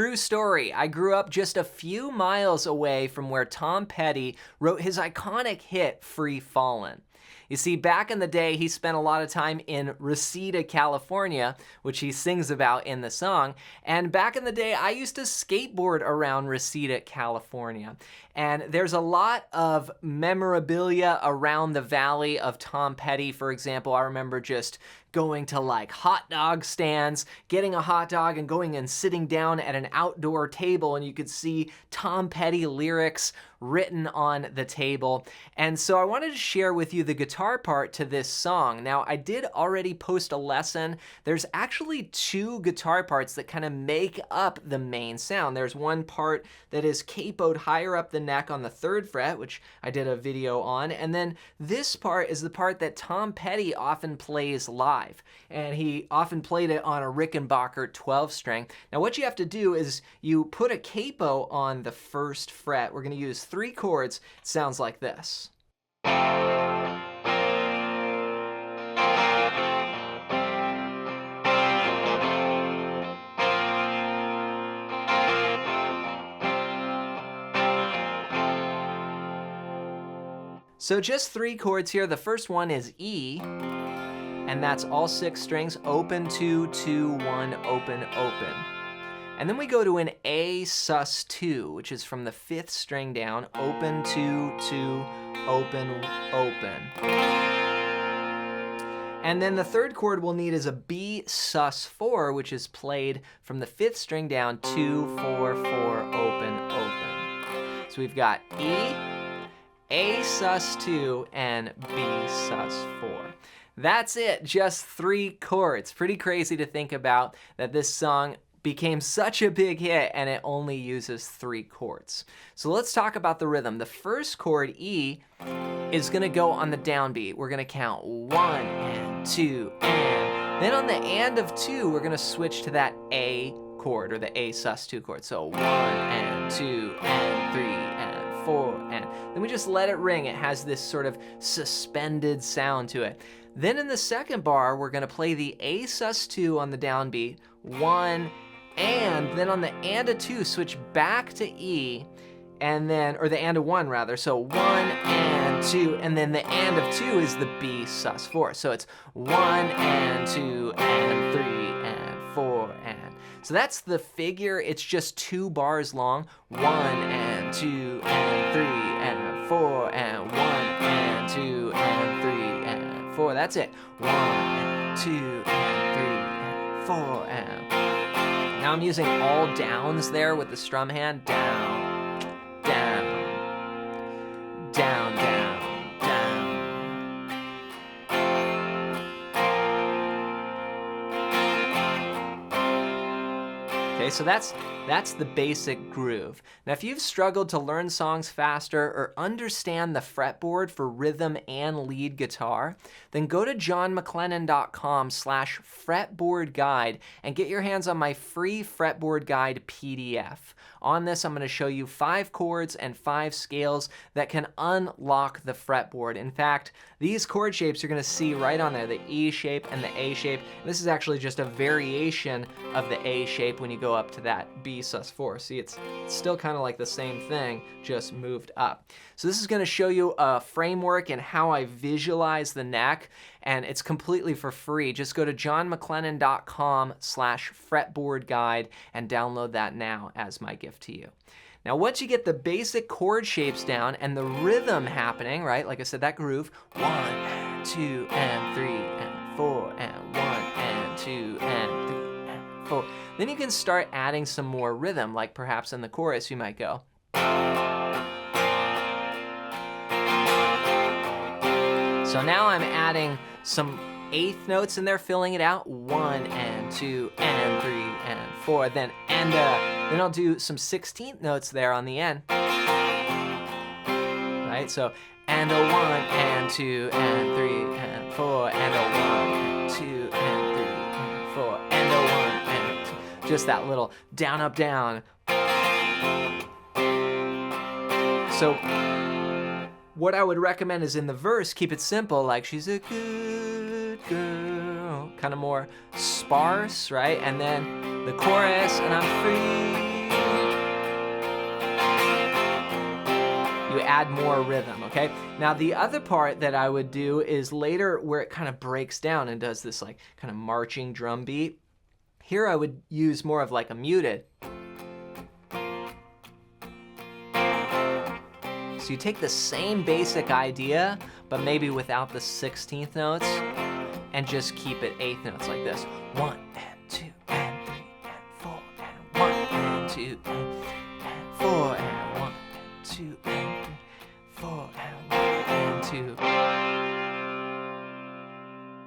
True story, I grew up just a few miles away from where Tom Petty wrote his iconic hit, Free Fallin'. You see, back in the day, he spent a lot of time in Reseda, California, which he sings about in the song. And back in the day, I used to skateboard around Reseda, California. And there's a lot of memorabilia around the valley of Tom Petty. For example, I remember just going to like hot dog stands, getting a hot dog and going and sitting down at an outdoor table, and you could see Tom Petty lyrics written on the table. And so I wanted to share with you the guitar part to this song. Now, I did already post a lesson. There's actually two guitar parts that kind of make up the main sound. There's one part that is capoed higher up the neck on the 3rd fret, which I did a video on, and then this part is the part that Tom Petty often plays live, and he often played it on a Rickenbacker 12-string. Now what you have to do is you put a capo on the 1st fret. We're going to use 3 chords. It sounds like this. So just 3 chords here. The first one is E, and that's all 6 strings, open, 2, 2, 1, open, open. And then we go to an A sus2, which is from the 5th string down, open, 2, 2, open, open. And then the 3rd chord we'll need is a B sus4, which is played from the 5th string down, 2, 4, 4, open, open. So we've got E, A sus2, and B sus4. That's it, just 3 chords. Pretty crazy to think about that this song became such a big hit and it only uses 3 chords. So let's talk about the rhythm. The first chord, E, is gonna go on the downbeat. We're gonna count 1 and 2 and. Then on the and of 2, we're gonna switch to that A chord, or the A sus2 chord. So 1 and 2 and 3 and 4 and. Then we just let it ring. It has this sort of suspended sound to it. Then in the second bar, we're gonna play the A sus2 on the downbeat, 1 and, then on the and of 2, switch back to E, and then, or the and of 1 rather, so 1 and 2, and then the and of 2 is the B sus4. So it's 1 and 2 and 3 and 4 and. So that's the figure. It's just 2 bars long, 1 and 2 and 3 and 4 and 1 and 2 and 3 and 4. That's it. 1 and 2 and 3 and 4 and. Now I'm using all downs there with the strum hand. Down, down, down, down, down. Okay, so that's the basic groove. Now if you've struggled to learn songs faster or understand the fretboard for rhythm and lead guitar, then go to johnmcclennan.com/fretboard guide and get your hands on my free fretboard guide PDF. On this, I'm going to show you 5 chords and 5 scales that can unlock the fretboard. In fact, these chord shapes you're going to see right on there, the E shape and the A shape. This is actually just a variation of the A shape when you go up to that B sus4. See, it's still kind of like the same thing, just moved up. So this is going to show you a framework and how I visualize the neck, and it's completely for free. Just go to johnmcclennan.com/fretboard guide and download that now as my gift to you. Now, once you get the basic chord shapes down and the rhythm happening, right? Like I said, that groove, 1 and 2 and 3 and 4 and 1 and 2 and 3 and 4. Then you can start adding some more rhythm, like perhaps in the chorus you might go. So now I'm adding some 8th notes in there, filling it out. 1 and 2 and 3 and 4. Then I'll do some 16th notes there on the end. Right? So and a 1 and 2 and 3 and 4 and a 1 and 2 and 3 and 4 and a 1 and 2. Just that little down, up, down. So what I would recommend is in the verse, keep it simple, like she's a good girl, kind of more sparse, right? And then the chorus, and I'm free. add more rhythm, okay? Now the other part that I would do is later where it kind of breaks down and does this like kind of marching drum beat. Here I would use more of like a muted. So you take the same basic idea, but maybe without the 16th notes, and just keep it 8th notes like this. 1 and 2 and 3 and 4 and 1 and 2 and 4 and 1 and 2 and 3, 4 and 1 and 2.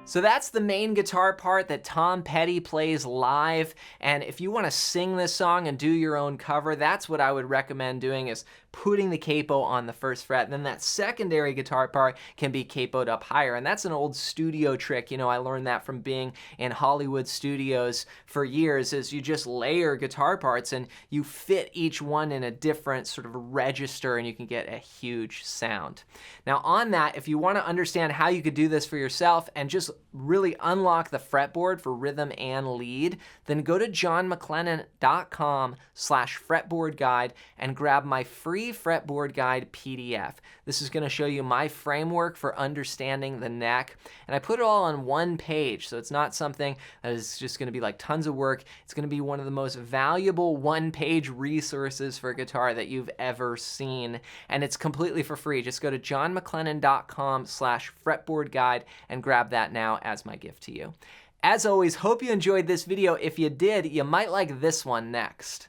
So that's the main guitar part that Tom Petty plays live, and if you want to sing this song and do your own cover, that's what I would recommend doing, is putting the capo on the 1st fret. And then that secondary guitar part can be capoed up higher, and that's an old studio trick. You know, I learned that from being in Hollywood studios for years, is you just layer guitar parts and you fit each one in a different sort of register, and you can get a huge sound. Now on that, if you want to understand how you could do this for yourself and just really unlock the fretboard for rhythm and lead, then go to johnmclennan.com/fretboard guide and grab my free fretboard guide PDF. This is going to show you my framework for understanding the neck, and I put it all on one page, so it's not something that is just going to be like tons of work. It's going to be one of the most valuable one-page resources for guitar that you've ever seen, and it's completely for free. Just go to johnmclennan.com/fretboard guide and grab that now as my gift to you. As always, hope you enjoyed this video. If you did, you might like this one next.